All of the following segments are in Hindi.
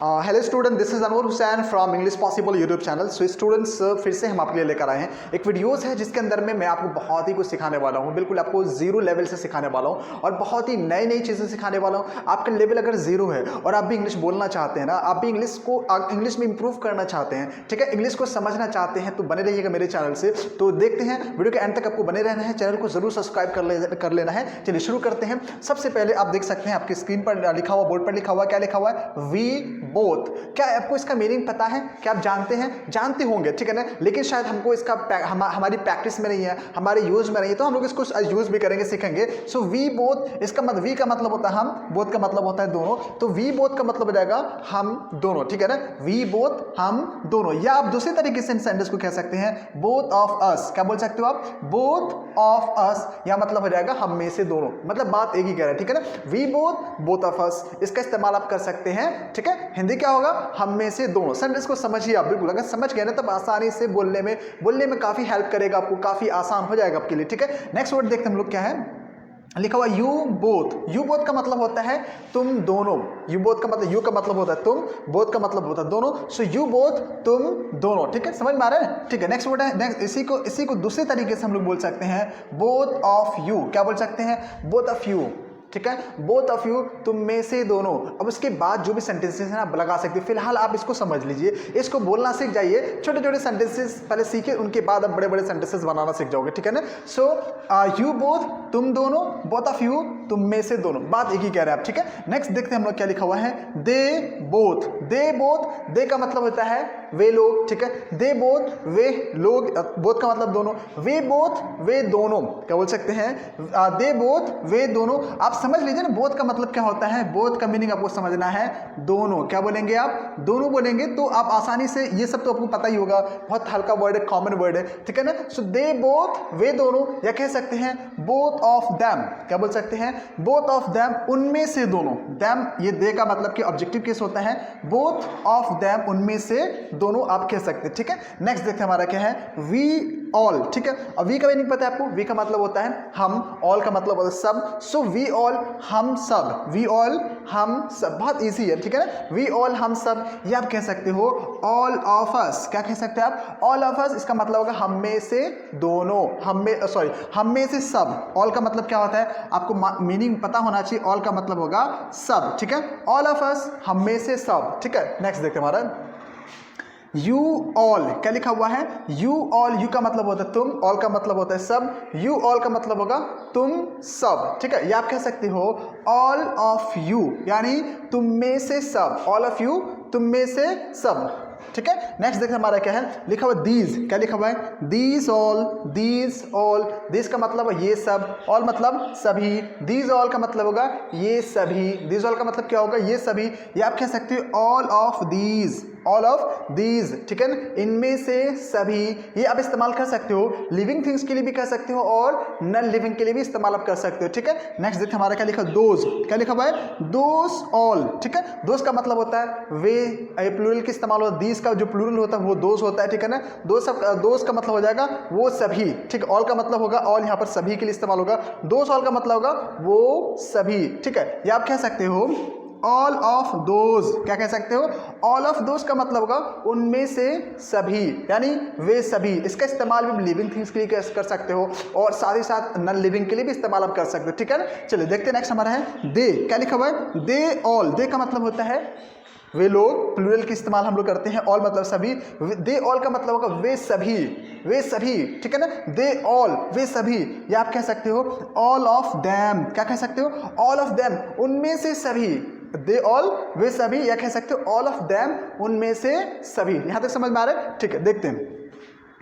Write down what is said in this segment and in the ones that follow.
Hello student, this is Anwar Hussain from English possible YouTube channel. So students, फिर से हम आपके लिए लेकर आए हैं एक वीडियोस है जिसके अंदर में मैं आपको बहुत ही कुछ सिखाने वाला हूं। बिल्कुल आपको जीरो लेवल से सिखाने वाला हूं और बहुत ही नई नई चीज़ें सिखाने वाला हूं। आपका लेवल अगर जीरो है और आप भी इंग्लिश बोलना चाहते हैं ना, आप भी इंग्लिश में इंप्रूव करना चाहते हैं, ठीक है, इंग्लिश को समझना चाहते हैं, तो बने रहिएगा मेरे चैनल से। तो देखते हैं वीडियो के एंड तक, आपको बने रहना है, चैनल को जरूर सब्सक्राइब कर लेना है। चलिए शुरू करते हैं। सबसे पहले आप देख सकते हैं आपकी स्क्रीन पर लिखा हुआ, बोर्ड पर लिखा हुआ, क्या लिखा हुआ है? We both. क्या आपको इसका मीनिंग पता है? क्या आप जानते हैं? जानते होंगे, ठीक है ना, लेकिन शायद हमको इसका हमारी प्रैक्टिस में नहीं है, हमारे यूज में नहीं है, तो हम लोग इसको यूज भी करेंगे, सीखेंगे। सो वी बोथ, इसका मतलब वी का मतलब होता है हम, बोथ का मतलब होता है दोनों, तो वी बोथ का मतलब हो जाएगा हम दोनों, ठीक है ना, वी बोथ हम दोनों। या आप दूसरे तरीके से सेंटेंस को कह सकते हैं बोथ ऑफ अस। क्या बोल सकते हो आप? बोथ ऑफ अस, या मतलब हो जाएगा हम में से दोनों, मतलब बात एक ही कह रहा है, ठीक है ना, वी बोथ ऑफ अस, इसका इस्तेमाल आप कर सकते हैं, ठीक है। हिंदी क्या होगा? हम में से दोनों। सेंटेंस को समझिए आप, बिल्कुल अगर समझ गए ना तब आसानी से बोलने में काफी हेल्प करेगा, आपको काफी आसान हो जाएगा आपके लिए, ठीक है। नेक्स्ट वर्ड देखते हैं हम लोग, क्या है लिखा हुआ? You both. यू बोथ का मतलब होता है तुम दोनों। यू बोथ का मतलब, यू का मतलब होता है तुम, बोथ का मतलब होता है दोनों। सो यू बोथ, तुम दोनों, ठीक है, समझ में आ रहा है? ठीक है। नेक्स्ट वर्ड है, नेक्स्ट, इसी को दूसरे तरीके से हम लोग बोल सकते हैं बोथ ऑफ यू। क्या बोल सकते हैं? बोथ ऑफ यू, ठीक है, बोथ ऑफ यू, तुम में से दोनों। अब उसके बाद जो भी सेंटेंसेस हैं आप लगा सकते हो। फिलहाल आप इसको समझ लीजिए, इसको बोलना सीख जाइए। छोटे छोटे सेंटेंसेस पहले सीखे, उनके बाद आप बड़े बड़े सेंटेंसेस बनाना सीख जाओगे, ठीक है ना। सो यू बोथ, तुम दोनों, बोथ ऑफ यू, तुम में से दोनों, बात एक ही कह रहे हैं आप, ठीक है। नेक्स्ट देखते हैं हम लोग क्या लिखा हुआ है? They both. दे बोथ, दे का मतलब होता है वे लोग, ठीक है, दे बोथ, वे लोग, बोथ का मतलब दोनों, वे बोथ, वे दोनों। क्या बोल सकते हैं? दे बोथ, वे दोनों। आप समझ लीजिए ना, बोथ का मतलब क्या होता है, बोथ का मीनिंग आपको समझना है दोनों। क्या बोलेंगे आप? दोनों बोलेंगे, तो आप आसानी से, ये सब तो आपको पता ही होगा, बहुत हल्का वर्ड है, कॉमन वर्ड है, ठीक है ना। सो दे बोथ, वे दोनों, या कह सकते हैं बोथ ऑफ देम। क्या बोल सकते हैं? बोथ ऑफ देम, उनमें से दोनों। देम, ये दे का मतलब कि ऑब्जेक्टिव केस होता है, बोथ ऑफ देम, उनमें से दोनों आप कह सकते हैं, ठीक है। नेक्स्ट देखते हैं हमारा क्या है? वी ऑल, ठीक है। अब वी का मीनिंग पता है आपको? वी का मतलब होता है हम, ऑल का मतलब होता है सब। सो वी ऑल, हम सब, वी ऑल हम सब, बहुत इजी है, ठीक है ना, वी ऑल हम सब। ये आप कह सकते हो ऑल ऑफ अस। क्या कह सकते हैं आप? ऑल ऑफ अस, इसका मतलब होगा हम में से दोनों, हम में से सब। ऑल का मतलब क्या होता है आपको मीनिंग पता होना चाहिए। ऑल का मतलब होगा सब, ठीक है, ऑल ऑफ अस, हम में से सब, ठीक है। नेक्स्ट देखते हैं हमारा यू ऑल। क्या लिखा हुआ है? यू ऑल, यू का मतलब होता है तुम, ऑल का मतलब होता है सब, यू ऑल का मतलब होगा तुम सब, ठीक है। या आप कह सकते हो ऑल ऑफ यू, यानी तुम में से सब, ऑल ऑफ यू, तुम में से सब, ठीक है। नेक्स्ट देखते हमारा क्या है लिखा हुआ? दीज। क्या लिखा हुआ है? These all, these all, these का मतलब है ये सब, ऑल मतलब सभी, दीज ऑल का मतलब होगा ये सभी, दीज ऑल का मतलब क्या होगा? ये सभी। या आप कह सकते हो all of these, all of these, ठीक है ना, इनमें से सभी। ये आप इस्तेमाल कर सकते हो लिविंग थिंग्स के लिए भी कर सकते हो और नॉन लिविंग के लिए भी इस्तेमाल आप कर सकते हो, ठीक है। नेक्स्ट देखते हमारा क्या लिखा? दोज। क्या लिखा हुआ है? दोज ऑल, ठीक है। दोज का मतलब होता है वे, प्लूरल की इस्तेमाल होता है, दीज का जो प्लूरल होता है वो दोज होता है, ठीक है ना। दोज का मतलब हो जाएगा वो सभी, ठीक है। ऑल का मतलब होगा, ऑल यहाँ पर सभी के लिए इस्तेमाल होगा, दोज ऑल का मतलब होगा वो सभी, ठीक है। या आप कह सकते हो ऑल ऑफ दोज। क्या कह सकते हो? ऑल ऑफ दोज का मतलब होगा उनमें से सभी, यानी वे सभी। इसका इस्तेमाल भी लिविंग थिंग्स के लिए कर सकते हो और साथ ही साथ नॉन लिविंग के लिए भी इस्तेमाल आप कर सकते हो, ठीक है ना। चलिए देखते हैं नेक्स्ट हमारा है दे। क्या लिखा हुआ है? They all. दे का मतलब होता है वे लोग, प्लूरल की इस्तेमाल हम लोग करते हैं, ऑल मतलब सभी, दे ऑल का मतलब होगा वे सभी, वे सभी, ठीक है ना, दे ऑल, वे सभी। या आप कह सकते हो ऑल ऑफ देम। क्या कह सकते हो? ऑल ऑफ देम, उनमें से सभी, दे ऑल, वे सभी। या कह सकते हो ऑल ऑफ देम, उनमें से सभी। यहां तक समझ में आ रहा है? ठीक है, देखते हैं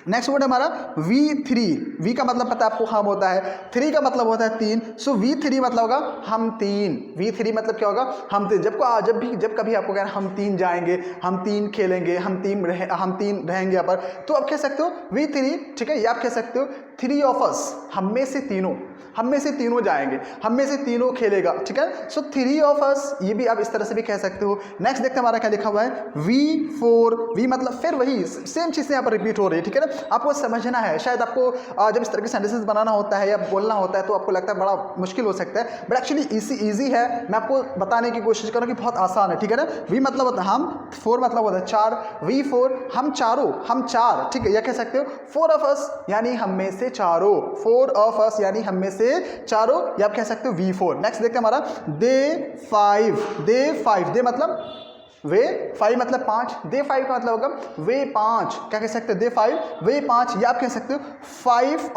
नेक्स्ट वर्ड हमारा V3। वी का मतलब पता है आपको हम होता है, थ्री का मतलब होता है तीन। सो V3 मतलब होगा हम तीन। V3 मतलब क्या होगा? हम तीन। जब कभी आपको कहना हम तीन जाएंगे, हम तीन खेलेंगे, हम तीन रहेंगे यहाँ पर, तो आप कह सकते हो V3, ठीक है। या आप कह सकते हो 3 ऑफ अस, हम में से तीनों जाएंगे, हम में से तीनों खेलेगा, ठीक है। सो 3 ऑफ अस, ये भी आप इस तरह से भी कह सकते हो। नेक्स्ट देखते हैं हमारा क्या लिखा हुआ है, V4, V मतलब फिर वही सेम चीज़ यहाँ पर रिपीट हो रही है, ठीक है ना। आपको समझना है, शायद आपको जब इस तरह के सेंटेंसेस बनाना होता है या बोलना होता है तो आपको लगता है बड़ा मुश्किल हो सकता है, बट एक्चुअली ईजी है। मैं आपको बताने की कोशिश करूँ कि बहुत आसान है, ठीक है ना। V मतलब होता है हम, 4 मतलब होता है 4, V4 हम चार, ठीक है। यह कह सकते हो 4 ऑफ अस यानी हम में से चारों, 4 ऑफ अस यानी हम में से चारों, या आप कह सकते हो V4। नेक्स्ट देखते हैं हमारा दे 5, दे मतलब वे, 5 मतलब 5, दे 5 का मतलब होगा वे 5, क्या कह सकते हो, दे 5 वे 5, या आप कह सकते हो 5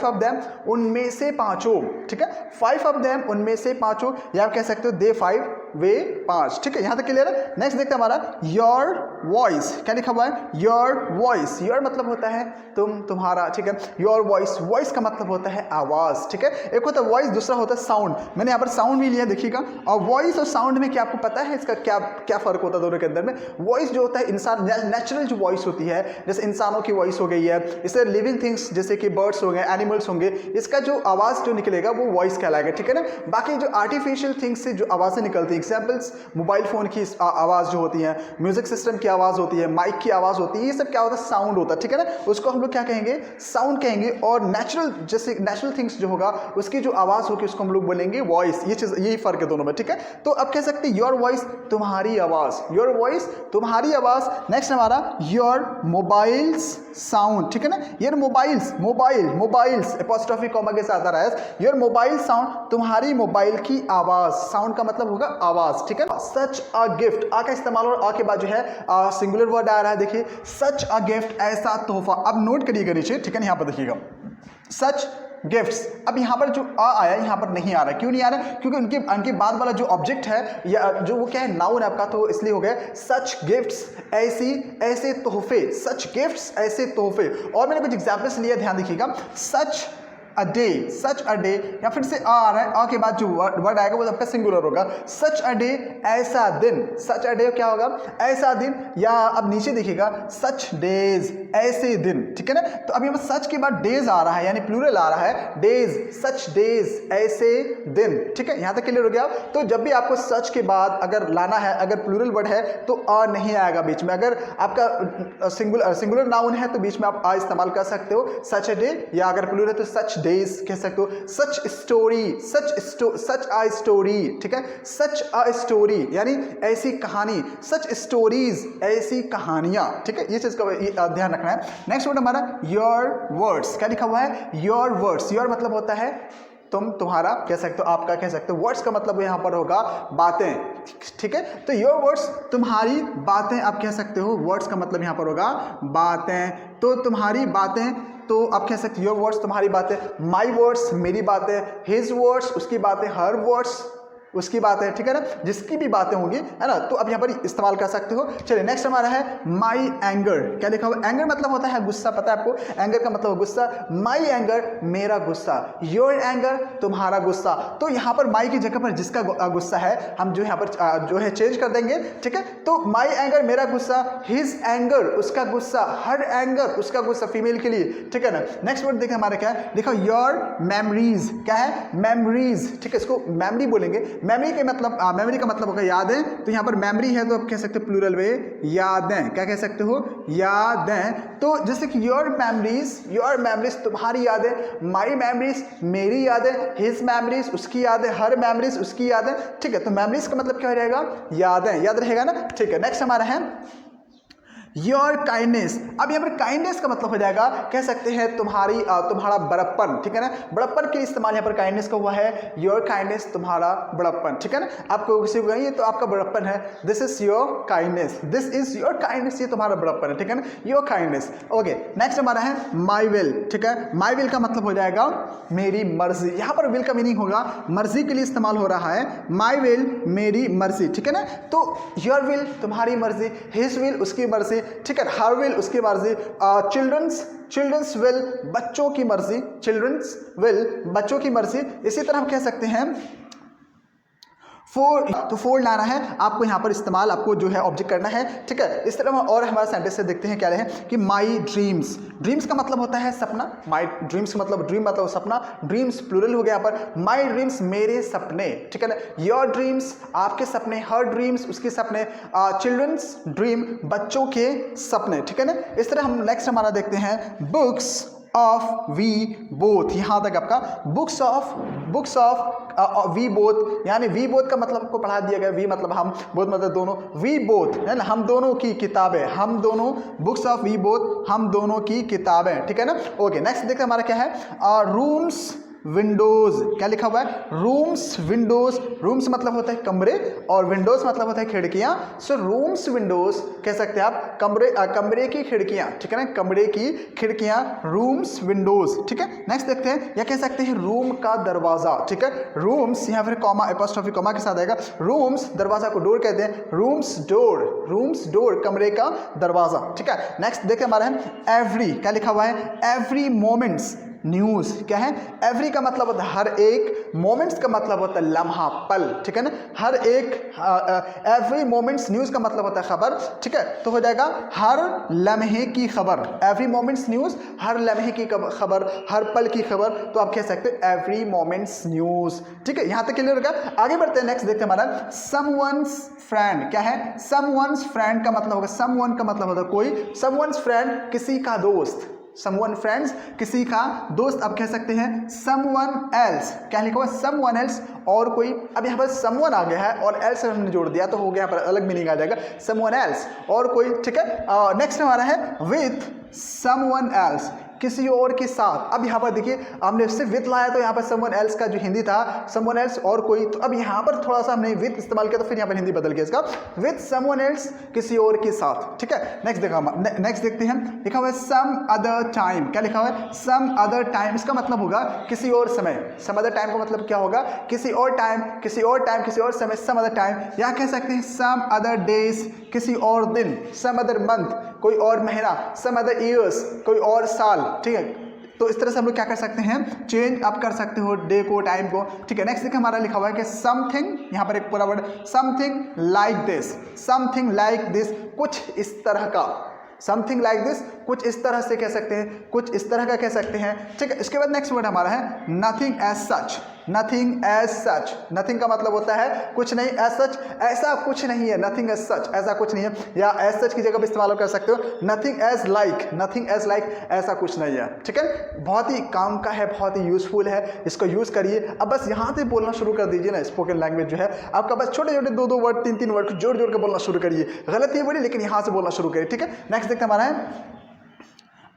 ऑफ देम उनमें से पांचों, ठीक है। 5 ऑफ देम उनमें से पांचों, या आप कह सकते हो दे 5 वे 5, ठीक है। यहां तक क्लियर है। नेक्स्ट देखते हैं हमारा योर वॉइस, क्या लिखा हुआ है, योर वॉइस, योर मतलब होता है तुम्हारा, ठीक है। योर वॉइस का मतलब होता है आवाज, ठीक है। एक होता है वॉइस, दूसरा होता है साउंड। मैंने यहाँ पर साउंड भी लिया, देखिएगा। और वॉइस और साउंड में क्या आपको पता है इसका क्या फर्क होता है दोनों के अंदर में। वॉइस जो होता है इंसान नेचुरल जो वॉइस होती है, जैसे इंसानों की वॉइस हो गई है, इससे लिविंग थिंग्स जैसे कि बर्ड्स हो गए, एनिमल्स होंगे, इसका जो आवाज जो निकलेगा वो वॉइस कहलाएगा, ठीक है ना। बाकी जो आर्टिफिशियल थिंग्स से जो आवाजें निकलती है, एग्जाम्पल्स मोबाइल फोन की आवाज जो होती है, म्यूजिक सिस्टम की आवाज होती है, माइक की आवाज होती है, ये सब क्या होता है, साउंड होता है, ठीक है ना। उसको हम लोग क्या कहेंगे, साउंड कहेंगे। और नेचुरल जैसे नेचुरल थिंग्स जो होगा उसकी जो आवाज होगी उसको हम लोग बोलेंगे वॉइस। ये चीज, यही फर्क है दोनों में, ठीक है। तो अब कह सकते हैं योर वॉइस तुम्हारी आवाज, योर वॉइस तुम्हारी आवाज। नेक्स्ट हमारा योर मोबाइल्स साउंड, ठीक है ना। योर मोबाइल्स एपोस्ट्रोफी कॉमा के साथ आ रहा है, योर मोबाइल साउंड तुम्हारी मोबाइल की आवाज, साउंड का मतलब होगा आवाज, ठीक है। सच अ गिफ्ट, आ का इस्तेमाल और आ के बाद जो है सिंगुलर वर्ड आ रहा है, देखिए सच अ गिफ्ट, ऐसा तोहफा। अब नोट करिएगा नीचे, ठीक है ना, यहाँ पर देखिएगा सच गिफ्ट्स। अब यहाँ पर जो आ आया यहाँ पर नहीं आ रहा, क्यों नहीं आ रहा, क्योंकि उनके बाद वाला जो ऑब्जेक्ट है या जो वो क्या है, नाउन आपका, तो इसलिए हो गया सच गिफ्ट्स, ऐसे तोहफे, सच गिफ्ट्स ऐसे तोहफे। और मैंने कुछ एग्जाम्पल्स लिए, ध्यान देखिएगा। सच अ डे, या फिर से आ रहा है, आ के बाद जो वर्ड आएगा वो आपका सिंगुलर होगा। सच अ डे, ऐसा दिन, सच अ डे क्या होगा, ऐसा दिन। या अब नीचे देखिएगा सच डेज, ऐसे दिन, ठीक है ना। तो अब यहाँ पर सच के बाद डेज आ रहा है, यानी प्लूरल आ रहा है, डेज, सच डेज, ऐसे दिन, ठीक है। यहाँ तक क्लियर हो गया। तो जब भी आपको सच के बाद अगर लाना है, अगर प्लूरल वर्ड है तो आ नहीं आएगा बीच में। अगर आपका सिंगुलर नाउन है तो बीच में आप आ इस्तेमाल कर सकते हो, सच अ डे, या अगर प्लूरल है तो सच डेज कह सकते हो। सच स्टोरी, सच आ स्टोरी, ठीक है। सच अ स्टोरी यानी ऐसी कहानी, सच स्टोरीज ऐसी कहानियां, ठीक है। ये चीज का ध्यान रखना है। नेक्स्ट वर्ड हमारा योर वर्ड्स, क्या लिखा हुआ है, योर वर्ड्स। योर मतलब होता है तुम्हारा, कह सकते हो आपका, कह सकते हो। वर्ड्स का मतलब यहाँ पर होगा बातें, ठीक है। तो योर वर्ड्स तुम्हारी बातें, आप कह सकते हो वर्ड्स का मतलब यहाँ पर होगा बातें। तो तुम्हारी बातें, तो आप कह सकते हो योर वर्ड्स तुम्हारी बातें, माई वर्ड्स मेरी बातें, हिज वर्ड्स उसकी बातें, हर वर्ड्स उसकी बात है, ठीक है ना, जिसकी भी बातें होंगी, है ना, तो अब यहाँ पर इस्तेमाल कर सकते हो। चलिए नेक्स्ट हमारा है माई एंगर, क्या लिखा हुआ, एंगर मतलब होता है गुस्सा, पता है आपको, एंगर का मतलब गुस्सा। माई एंगर मेरा गुस्सा, योर एंगर तुम्हारा गुस्सा। तो यहाँ पर माई की जगह पर जिसका गुस्सा है हम जो यहाँ पर जो है चेंज कर देंगे, ठीक है। तो माई एंगर मेरा गुस्सा, हिज एंगर उसका गुस्सा, हर एंगर उसका गुस्सा, फीमेल के लिए, ठीक है ना। नेक्स्ट वर्ड देखें हमारा क्या है, देखो योर मेमोरीज, क्या है, मेमोरीज, ठीक है। इसको मेमोरी बोलेंगे। मेमोरी के मतलब मेमोरी का मतलब होगा यादें, तो यहाँ पर मेमोरी है तो आप कह सकते हो प्लूरल में यादें, क्या कह सकते हो, यादें। तो जैसे कि योर मेमोरीज तुम्हारी यादें, माई मेमोरीज मेरी यादें, हिज मेमोरीज उसकी यादें, हर मेमोरीज उसकी यादें, ठीक है। तो मेमोरीज का मतलब क्या हो जाएगा, यादें, याद रहेगा ना, ठीक है। नेक्स्ट हमारा है योर काइंडनेस। अब यहाँ पर काइंडनेस का मतलब हो जाएगा, कह सकते हैं तुम्हारा बड़प्पन, ठीक है ना। बड़प्पन के इस्तेमाल यहाँ पर काइंडनेस का हुआ है, योर काइंडनेस तुम्हारा बड़प्पन, ठीक है ना। आपको किसी को कहेंगे तो आपका बड़प्पन है, this is your kindness, this is your kindness, ये तुम्हारा बड़प्पन है, ठीक है ना, योर काइंडनेस। ओके नेक्स्ट हमारा है माई विल, ठीक है। माई विल का मतलब हो जाएगा मेरी मर्जी। यहाँ पर विल का मीनिंग होगा मर्जी के लिए इस्तेमाल हो रहा है, माई विल मेरी मर्जी, ठीक है ना। तो योर विल तुम्हारी मर्जी, हिज विल उसकी मर्जी, ठीक है, हर विल उसकी मर्जी, चिल्ड्रंस विल बच्चों की मर्जी, चिल्ड्रंस विल बच्चों की मर्जी। इसी तरह हम कह सकते हैं तो फोर लाना है आपको, यहाँ पर इस्तेमाल आपको जो है ऑब्जेक्ट करना है, ठीक है। इस तरह और हमारा सेंटेंस से देखते हैं क्या है कि माई ड्रीम्स, ड्रीम्स का मतलब होता है सपना, माई ड्रीम्स मतलब ड्रीम मतलब सपना, ड्रीम्स प्लूरल हो गया यहाँ पर, माई ड्रीम्स मेरे सपने, ठीक है ना, योर ड्रीम्स आपके सपने, हर ड्रीम्स उसके सपने, चिल्ड्रंस ड्रीम बच्चों के सपने, ठीक है ना। इस तरह हम नेक्स्ट हमारा देखते हैं बुक्स ऑफ वी बोथ, यहाँ तक आपका बुक्स ऑफ वी बोथ, यानी वी बोथ का मतलब आपको पढ़ा दिया गया, वी मतलब हम, बोथ मतलब दोनों, वी बोथ है ना, हम दोनों की किताबें, हम दोनों, बुक्स ऑफ वी बोथ हम दोनों की किताबें, ठीक है ना। ओके नेक्स्ट देखते हैं हमारा क्या है, रूम्स विंडोज, क्या लिखा हुआ है, रूम्स विंडोज, रूम्स मतलब होता है कमरे और विंडोज मतलब होता है खिड़कियां, सो रूम्स विंडोज कह सकते हैं आप, कमरे की खिड़कियां, ठीक है ना, कमरे की खिड़कियां, रूम्स विंडोज, ठीक है। नेक्स्ट देखते हैं, या कह सकते हैं रूम का दरवाजा, ठीक है, रूम्स यहाँ फिर कॉमा एपोस्ट्रोफी कॉमा के साथ आएगा, रूम्स दरवाजा को डोर कहते हैं, रूम्स डोर कमरे का दरवाजा, ठीक है। नेक्स्ट देखते हमारा है एवरी, क्या लिखा हुआ है, एवरी मोमेंट्स न्यूज, क्या है, एवरी का मतलब होता है हर एक, मोमेंट्स का मतलब होता है लम्हा पल, ठीक है ना, हर एक, एवरी मोमेंट्स न्यूज का मतलब होता है खबर, ठीक है, तो हो जाएगा हर लम्हे की खबर, एवरी मोमेंट्स न्यूज हर लम्हे की खबर, हर पल की खबर, तो आप कह सकते हो एवरी मोमेंट्स न्यूज, ठीक है। यहां तक क्लियर होगा। आगे बढ़ते हैं, नेक्स्ट देखते हैं हमारा समवन्स फ्रेंड, क्या है, समवन्स फ्रेंड का मतलब होगा, समवन का मतलब होता है कोई, समवन्स फ्रेंड किसी का दोस्त, समवन फ्रेंड्स किसी का दोस्त, आप कह सकते हैं समवन एल्स, क्या लिखा हुआ, समवन एल्स और कोई, अब यहाँ पर समवन आ गया है और एल्स हमने जोड़ दिया तो हो गया, यहाँ पर अलग मीनिंग आ जाएगा, समवन एल्स और कोई, ठीक है। नेक्स्ट हमारा है विथ समवन एल्स, किसी और के साथ। अब यहाँ पर देखिए हमने सिर्फ विथ लाया तो यहाँ पर समवन एल्स का जो हिंदी था समवन एल्स और कोई, तो अब यहाँ पर थोड़ा सा हमने विथ इस्तेमाल किया तो फिर यहाँ पर हिंदी बदल गया इसका, विथ समवन एल्स किसी और के साथ, ठीक है। नेक्स्ट देखते हैं, लिखा हुआ है सम अदर टाइम, क्या लिखा हुआ है, सम अदर टाइम, इसका मतलब होगा किसी और समय, सम अदर टाइम का मतलब क्या होगा, किसी और टाइम, किसी और समय, सम अदर टाइम, यहाँ कह सकते हैं सम अदर डेज, किसी और दिन, सम अदर मंथ, कोई और महीना, सम अदर ईयर्स, कोई और साल, ठीक है। तो इस तरह से हम लोग क्या कर सकते हैं, चेंज आप कर सकते हो डे को, टाइम को, ठीक है। नेक्स्ट देखिए हमारा लिखा हुआ है कि समथिंग, यहाँ पर एक पूरा word, something like this, something like this, कुछ इस तरह का, समथिंग लाइक दिस कुछ इस तरह से कह सकते हैं, कुछ इस तरह का कह सकते हैं, ठीक है। इसके बाद नेक्स्ट वर्ड हमारा है nothing as such, nothing as such, nothing का मतलब होता है कुछ नहीं, एज सच ऐसा कुछ नहीं है, नथिंग एज सच ऐसा कुछ नहीं है, या एज सच की जगह पर इस्तेमाल कर सकते हो nothing as like, nothing as like ऐसा कुछ नहीं है, ठीक है। बहुत ही काम का है, बहुत ही यूजफुल है, इसको यूज करिए। अब बस यहाँ से बोलना शुरू कर दीजिए ना, स्पोकन लैंग्वेज जो है आपका, बस छोटे छोटे 2-2 वर्ड 3-3 वर्ड जोड़ जोड़ के बोलना शुरू करिए, गलत ये बोलिए लेकिन यहाँ से बोलना शुरू करिए, ठीक है। नेक्स्ट देखते हमारा है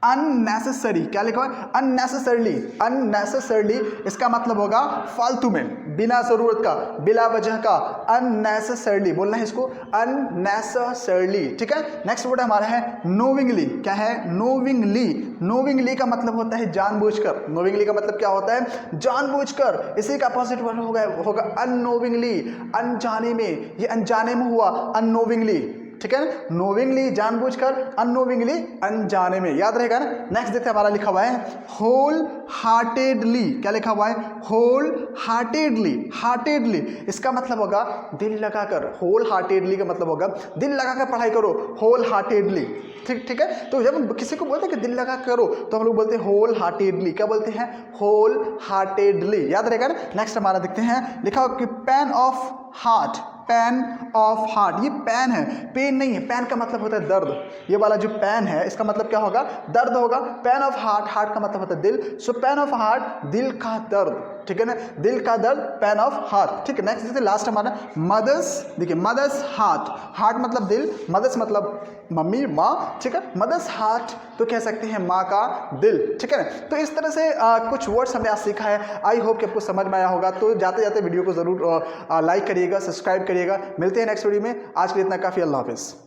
अननेसेसरी, क्या लिखा है, अननेसेसरली, अननेसेसरली इसका मतलब होगा फालतू में, बिना जरूरत का, बिला वजह का, अननेसेसरली बोलना है इसको, अननेसेसरली, ठीक है। नेक्स्ट वर्ड हमारा है नोविंगली, क्या है, नोविंगली, नोविंगली का मतलब होता है जानबूझकर, नोविंगली का मतलब क्या होता है, जानबूझकर, इसी का अपोजिट वर्ड होगा अननोविंगली, अनजाने में, ये अनजाने में हुआ अननोविंगली, ठीक है ना, नोविंगली जानबूझकर, अननोविंगली अनजाने में, याद रहेगा ना। नेक्स्ट देखते हैं हमारा लिखा हुआ है होल हार्टेडली, क्या लिखा हुआ है, होल हार्टेडली, हार्टेडली इसका मतलब होगा दिल लगाकर, होल हार्टेडली का मतलब होगा दिल लगाकर पढ़ाई करो, होल हार्टेडली, ठीक है। तो जब हम किसी को बोलते हैं कि दिल लगा करो तो हम लोग बोलते हैं होल हार्टेडली, क्या बोलते हैं, होल हार्टेडली, याद रहेगा ना। नेक्स्ट हमारा देखते हैं लिखा हुआ कि pain of heart, pain of heart, ये पेन है, पेन नहीं है, पेन का मतलब होता है दर्द, ये वाला जो पेन है इसका मतलब क्या होगा, दर्द होगा, पेन ऑफ हार्ट, हार्ट का मतलब होता है दिल, सो पेन ऑफ हार्ट दिल का दर्द, ठीक है ना, दिल का दर्द, पेन ऑफ हार्ट, ठीक है। नेक्स्ट देखते लास्ट हमारा मदर्स, देखिए मदर्स हार्ट, हार्ट मतलब दिल, मदर्स मतलब मम्मी माँ, ठीक है, मदर्स हार्ट तो कह सकते हैं माँ का दिल, ठीक है ना। तो इस तरह से कुछ वर्ड्स हमने आज सीखा है, आई होप कि आपको समझ में आया होगा। तो जाते जाते वीडियो को जरूर लाइक करिएगा, सब्सक्राइब करिएगा, मिलते हैं नेक्स्ट वीडियो में, आज के लिए इतना काफ़ी, अल्लाह हाफिज़।